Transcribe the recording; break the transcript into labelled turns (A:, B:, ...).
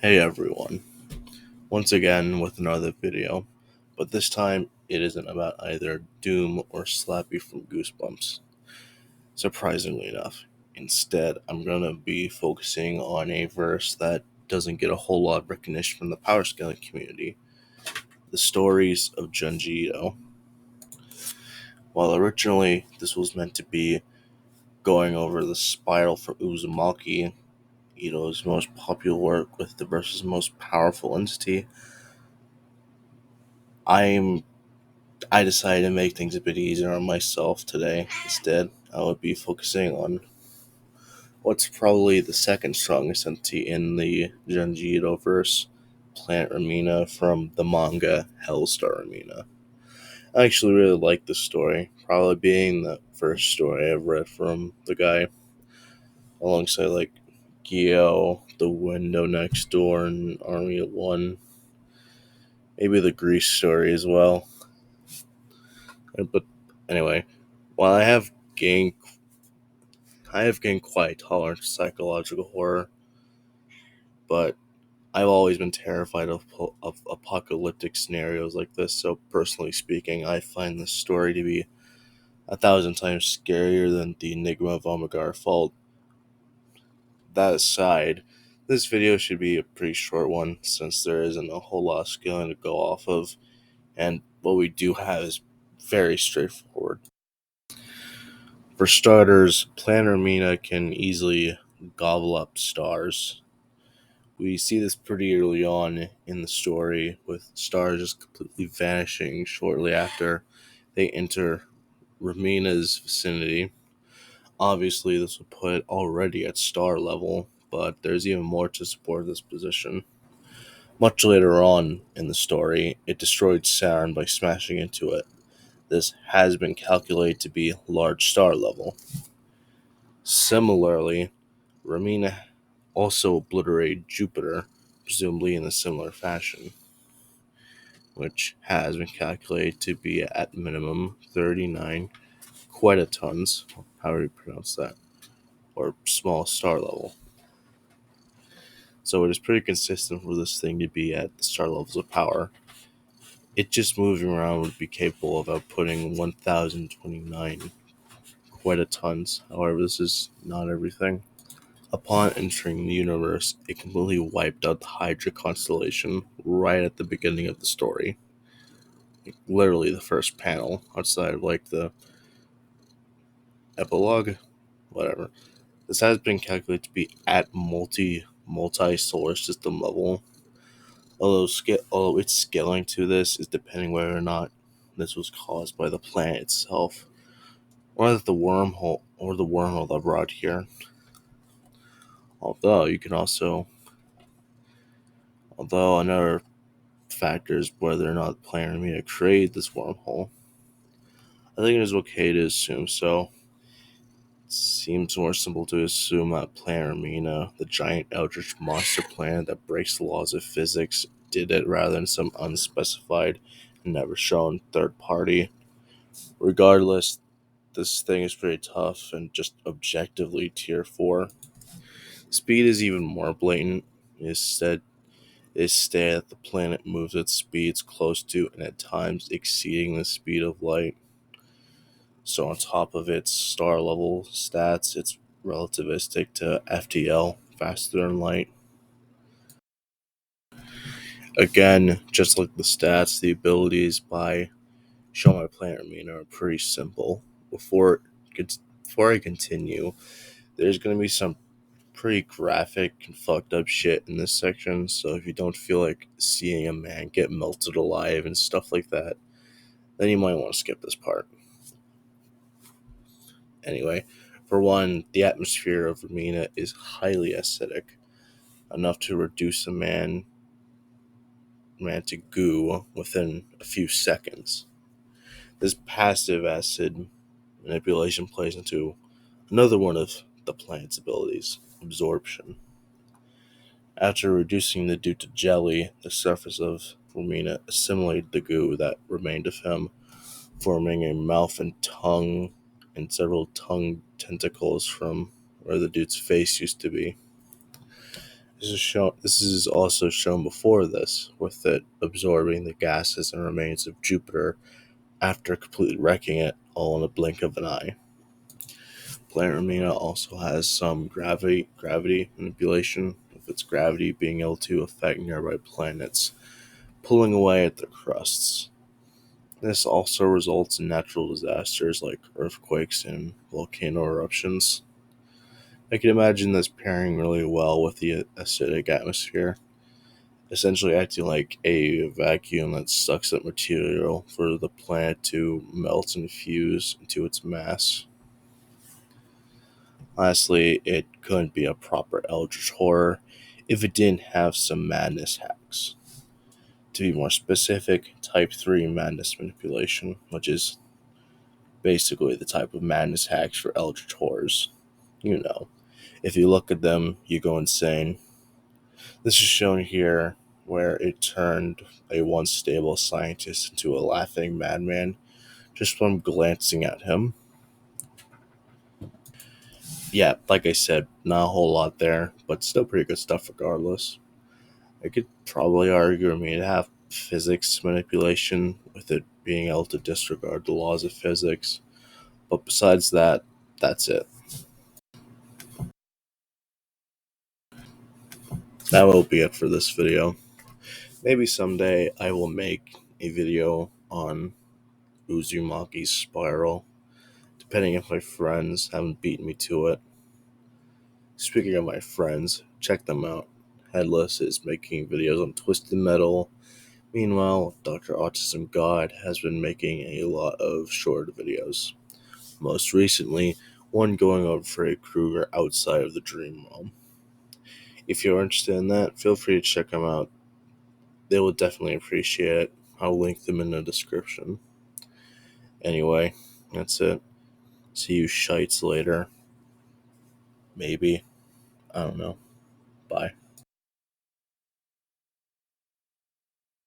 A: Hey everyone, once again with another video, but this time it isn't about either Doom or Slappy from Gewsbumpz, surprisingly enough. Instead, I'm going to be focusing on a verse that doesn't get a whole lot of recognition from the Powerscaling community, the stories of Junji. While originally this was meant to be going over the spiral for Uzumaki, Ito's most popular work with the verse's most powerful entity, I'm I decided to make things a bit easier on myself today. Instead, I will be focusing on what's probably the second strongest entity in the Junji verse, Planet Remina from the manga Hellstar Remina. I actually really like this story, probably being the first story I've read from the guy, alongside like Gyo, The Window Next Door, and Army of One. Maybe the Grease story as well. But anyway, while gained I have gained quite tolerant to psychological horror, but I've always been terrified of apocalyptic scenarios like this, so personally speaking, I find this story to be 1,000 times scarier than the Enigma of Omegar Fault. That aside, this video should be a pretty short one, since there isn't a whole lot of scaling to go off of, and what we do have is very straightforward. For starters, Planet Mina can easily gobble up stars. We see this pretty early on in the story, with stars just completely vanishing shortly after they enter Ramina's vicinity. Obviously, this would put it already at star level, but there's even more to support this position. Much later on in the story, it destroyed Saturn by smashing into it. This has been calculated to be large star level. Similarly, Ramina also obliterated Jupiter, presumably in a similar fashion, which has been calculated to be at minimum 39 quitatons, however you pronounce that, or small star level. So it is pretty consistent for this thing to be at the star levels of power. It just moving around would be capable of outputting 1,029 quitatons. However, this is not everything. Upon entering the universe, it completely wiped out the Hydra constellation right at the beginning of the story. Like, literally the first panel, outside of like the epilogue, whatever. This has been calculated to be at multi solar system level. Although its scaling to this is depending whether or not this was caused by the planet itself, or the wormhole that brought here. Although you can also although another factor is whether or not the planet Remina created this wormhole. I think it is okay to assume so. It seems more simple to assume that Planet Remina, the giant eldritch monster planet that breaks the laws of physics, did it rather than some unspecified and never shown third party. Regardless, this thing is pretty tough and just objectively tier 4. Speed is even more blatant. It is stated that the planet moves at speeds close to and at times exceeding the speed of light. So on top of its star level stats, it's relativistic to FTL, faster than light. Again, just like the stats, the abilities by Show My Planet Remina are pretty simple. Before I continue, there's going to be some pretty graphic and fucked up shit in this section, so if you don't feel like seeing a man get melted alive and stuff like that, then you might want to skip this part. Anyway, for one, the atmosphere of Remina is highly acidic, enough to reduce a man to goo within a few seconds. This passive acid manipulation plays into another one of the planet's abilities, absorption. After reducing the dew to jelly, the surface of Remina assimilated the goo that remained of him, forming a mouth and tongue and several tongue tentacles from where the dude's face used to be. This is also shown before this, with it absorbing the gases and remains of Jupiter after completely wrecking it all in a blink of an eye. Planet Remina also has some gravity manipulation, with its gravity being able to affect nearby planets, pulling away at their crusts. This also results in natural disasters like earthquakes and volcano eruptions. I can imagine this pairing really well with the acidic atmosphere, essentially acting like a vacuum that sucks up material for the planet to melt and fuse into its mass. Honestly, it couldn't be a proper Eldritch horror if it didn't have some madness hacks. To be more specific, Type 3 madness manipulation, which is basically the type of madness hacks for Eldritch horrors. You know, if you look at them, you go insane. This is shown here where it turned a once stable scientist into a laughing madman just from glancing at him. Yeah, like I said, not a whole lot there, but still pretty good stuff regardless. I could probably argue to have physics manipulation with it being able to disregard the laws of physics, but besides that, that's it. That will be it for this video. Maybe someday I will make a video on Uzumaki's Spiral, depending if my friends haven't beaten me to it. Speaking of my friends, check them out. Headless is making videos on Twisted Metal. Meanwhile, Dr. Autism God has been making a lot of short videos. Most recently, one going over Freddy Krueger outside of the Dream Realm. If you're interested in that, feel free to check them out. They will definitely appreciate it. I'll link them in the description. Anyway, that's it. See you shites later. Maybe. I don't know. Bye.